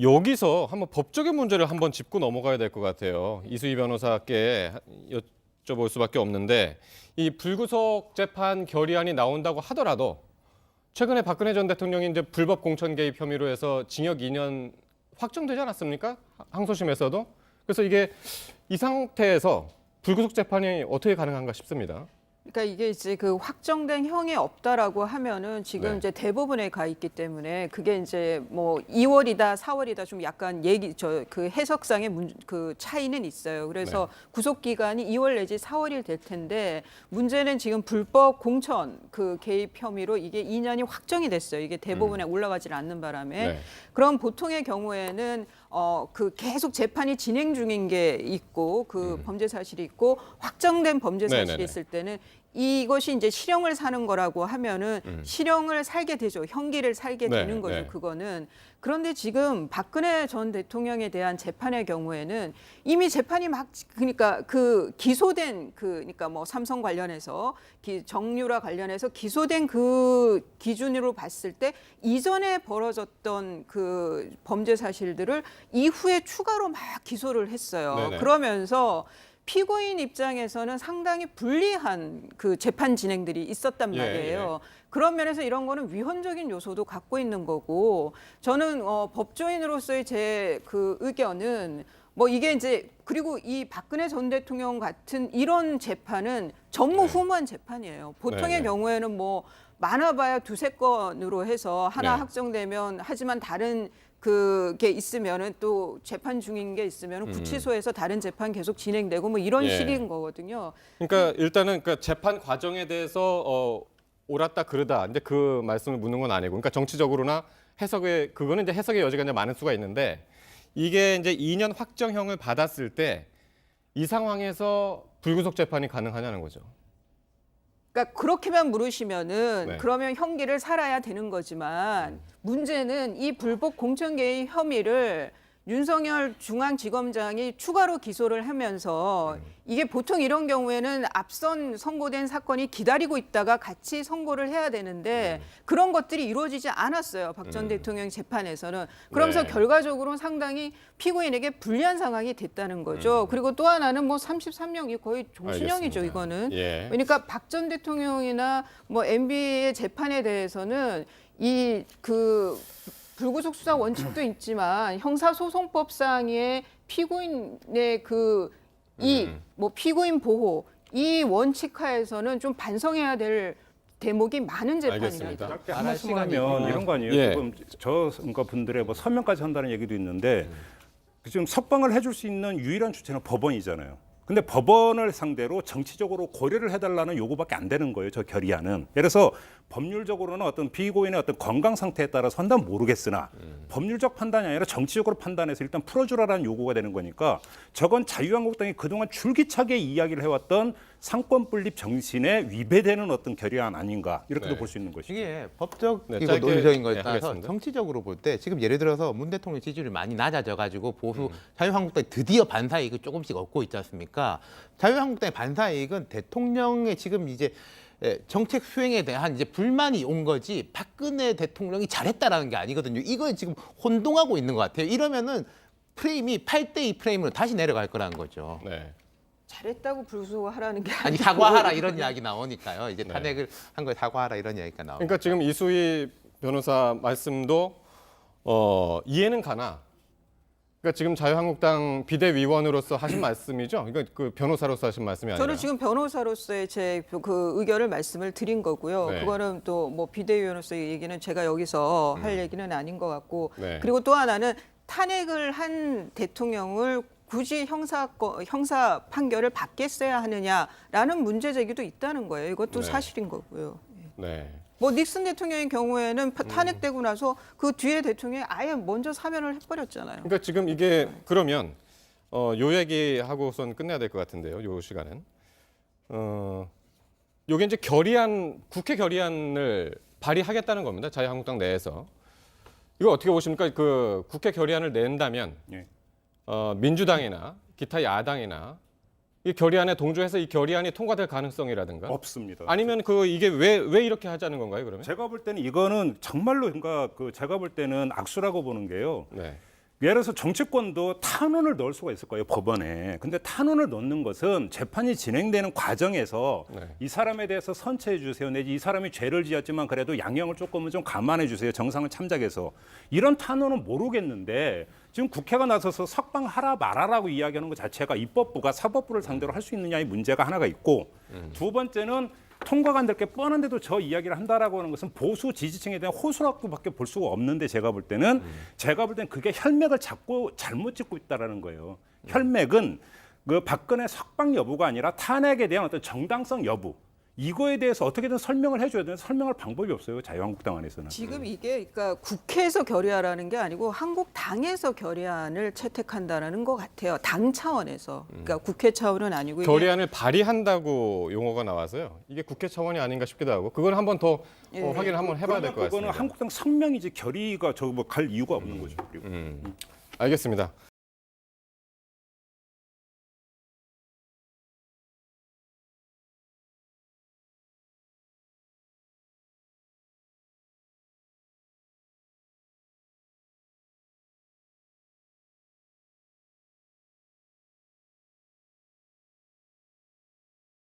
여기서 한번 법적인 문제를 한번 짚고 넘어가야 될 것 같아요. 이수희 변호사께 여쭤볼 수밖에 없는데 이 불구속 재판 결의안이 나온다고 하더라도 최근에 박근혜 전 대통령이 이제 불법 공천 개입 혐의로 해서 징역 2년 확정되지 않았습니까? 항소심에서도. 그래서 이게 이 상태에서 불구속 재판이 어떻게 가능한가 싶습니다. 그러니까 이게 이제 그 확정된 형이 없다라고 하면은 지금 네. 이제 대법원에 가 있기 때문에 그게 이제 뭐 2월이다, 4월이다 좀 약간 그 해석상의 그 차이는 있어요. 그래서 구속 기간이 2월 내지 4월이 될 텐데 문제는 지금 불법 공천 그 개입 혐의로 이게 2년이 확정이 됐어요. 이게 대법원에 올라가질 않는 바람에. 그럼 보통의 경우에는 그 계속 재판이 진행 중인 게 있고 그 범죄 사실이 있고 확정된 범죄 사실이 네네네. 있을 때는 이것이 이제 실형을 사는 거라고 하면은 실형을 살게 되죠. 형기를 살게 네, 되는 거죠. 네. 그거는. 그런데 지금 박근혜 전 대통령에 대한 재판의 경우에는 이미 재판이 막 그러니까 그 기소된 그러니까 뭐 삼성 관련해서 정유라 관련해서 기소된 그 기준으로 봤을 때 이전에 벌어졌던 그 범죄 사실들을 이후에 추가로 막 기소를 했어요. 네네. 그러면서 피고인 입장에서는 상당히 불리한 그 재판 진행들이 있었단 말이에요. 그런 면에서 이런 거는 위헌적인 요소도 갖고 있는 거고 저는 법조인으로서의 제 그 의견은 뭐 이게 이제 그리고 이 박근혜 전 대통령 같은 이런 재판은 전무후무한 재판이에요. 보통의 네네. 경우에는 뭐 많아봐야 두세 건으로 해서 하나 네. 확정되면 하지만 다른 그게 있으면은 또 재판 중인 게 있으면은 구치소에서 다른 재판 계속 진행되고 뭐 이런 예. 식인 거거든요. 그러니까 일단은 그러니까 재판 과정에 대해서 옳았다 그르다 이제 그 말씀을 묻는 건 아니고, 그러니까 정치적으로나 해석에 그거는 이제 해석의 여지가 이제 많을 수가 있는데 이게 이제 2년 확정형을 받았을 때 이 상황에서 불구속 재판이 가능하냐는 거죠. 그러니까 그렇게만 물으시면은 네. 그러면 형기를 살아야 되는 거지만 문제는 이 불법 공천 개입 혐의를 윤석열 중앙지검장이 추가로 기소를 하면서 이게 보통 이런 경우에는 앞선 선고된 사건이 기다리고 있다가 같이 선고를 해야 되는데 그런 것들이 이루어지지 않았어요. 박 전 대통령 재판에서는. 그러면서 네. 결과적으로는 상당히 피고인에게 불리한 상황이 됐다는 거죠. 그리고 또 하나는 뭐 33명이 거의 종신형이죠, 알겠습니다. 이거는. 예. 그러니까 박 전 대통령이나 뭐 MB의 재판에 대해서는 이 그 불구속 수사 원칙도 있지만 형사소송법상의 피고인의 뭐 피고인 보호 이 원칙 하에서는 좀 반성해야 될 대목이 많은 재판입니다. 알겠습니다. 짧게 한 말씀 하면 이런 거 아니에요. 예. 지금 그러니까 분들의 뭐 서명까지 한다는 얘기도 있는데 지금 석방을 해줄 수 있는 유일한 주체는 법원이잖아요. 근데 법원을 상대로 정치적으로 고려를 해달라는 요구밖에 안 되는 거예요. 저 결의안은. 그래서 법률적으로는 어떤 피고인의 어떤 건강 상태에 따라서 한다면 모르겠으나 법률적 판단이 아니라 정치적으로 판단해서 일단 풀어주라라는 요구가 되는 거니까 저건 자유한국당이 그동안 줄기차게 이야기를 해왔던 상권 분립 정신에 위배되는 어떤 결의안 아닌가 이렇게도 네. 볼 수 있는 것이죠. 이게 법적 네, 이고 짧게, 논리적인 거에 네, 따라서 하겠습니다. 정치적으로 볼 때 지금 예를 들어서 문 대통령 지지율이 많이 낮아져가지고 보수 자유한국당이 드디어 반사이익을 조금씩 얻고 있지 않습니까? 자유한국당의 반사이익은 대통령의 지금 이제 정책 수행에 대한 이제 불만이 온 거지 박근혜 대통령이 잘했다라는 게 아니거든요. 이거에 지금 혼동하고 있는 것 같아요. 이러면은 프레임이 8대2 프레임으로 다시 내려갈 거라는 거죠. 네. 잘했다고 불소하라는 게 아니 아니고 사과하라 이런 이야기 나오니까요. 이제 네. 탄핵을 한 거에 사과하라 이런 이야기가 나오니까. 그러니까 지금 이수희 변호사 말씀도 이해는 가나. 그러니까 지금 자유한국당 비대위원으로서 하신 말씀이죠. 이거 그 변호사로서 하신 말씀이 아니라. 저는 지금 변호사로서의 제 그 의견을 말씀을 드린 거고요. 네. 그거는 또 뭐 비대위원으로서의 얘기는 제가 여기서 할 얘기는 아닌 것 같고 네. 그리고 또 하나는 탄핵을 한 대통령을 굳이 형사 판결을 받겠어야 하느냐라는 문제 제기도 있다는 거예요. 이것도 네. 사실인 거고요. 네. 뭐 닉슨 대통령의 경우에는 탄핵되고 나서 그 뒤에 대통령이 아예 먼저 사면을 해버렸잖아요. 그러니까 지금 이게 그러면 요 얘기하고선 끝내야 될 것 같은데요. 요 시간은. 요게 이제 국회 결의안을 발의하겠다는 겁니다. 자유한국당 내에서. 이거 어떻게 보십니까? 그 국회 결의안을 낸다면 예. 민주당이나 기타 야당이나 이 결의안에 동조해서 이 결의안이 통과될 가능성이라든가 없습니다. 아니면 이게 왜 이렇게 하자는 건가요, 그러면? 제가 볼 때는 이거는 정말로 그러니까 제가 볼 때는 악수라고 보는 게요. 네. 예를 들어서 정치권도 탄원을 넣을 수가 있을 거예요, 법원에. 근데 탄원을 넣는 것은 재판이 진행되는 과정에서 네. 이 사람에 대해서 선처해 주세요. 내지 이 사람이 죄를 지었지만 그래도 양형을 조금은 좀 감안해 주세요. 정상을 참작해서. 이런 탄원은 모르겠는데 지금 국회가 나서서 석방하라 말아라고 이야기하는 것 자체가 입법부가 사법부를 상대로 할 수 있느냐의 문제가 하나가 있고 두 번째는 통과가 안 될 게 뻔한데도 저 이야기를 한다라고 하는 것은 보수 지지층에 대한 호소라고밖에 볼 수가 없는데 제가 볼 때는 그게 혈맥을 잡고 잘못 짚고 있다라는 거예요. 혈맥은 그 박근혜 석방 여부가 아니라 탄핵에 대한 어떤 정당성 여부. 이거에 대해서 어떻게든 설명을 해줘야 되는데 설명할 방법이 없어요. 자유한국당 안에서는. 지금 이게 그러니까 국회에서 결의하라는 게 아니고 한국당에서 결의안을 채택한다라는 것 같아요. 당 차원에서. 그러니까 국회 차원은 아니고 이게 결의안을 발의한다고 용어가 나와서요. 이게 국회 차원이 아닌가 싶기도 하고 그걸 한번 더 예. 확인을 한번 해봐야 될 것 그거는 같습니다. 한국당 성명이지 결의가 저 뭐 갈 이유가 없는 거죠. 그리고. 알겠습니다.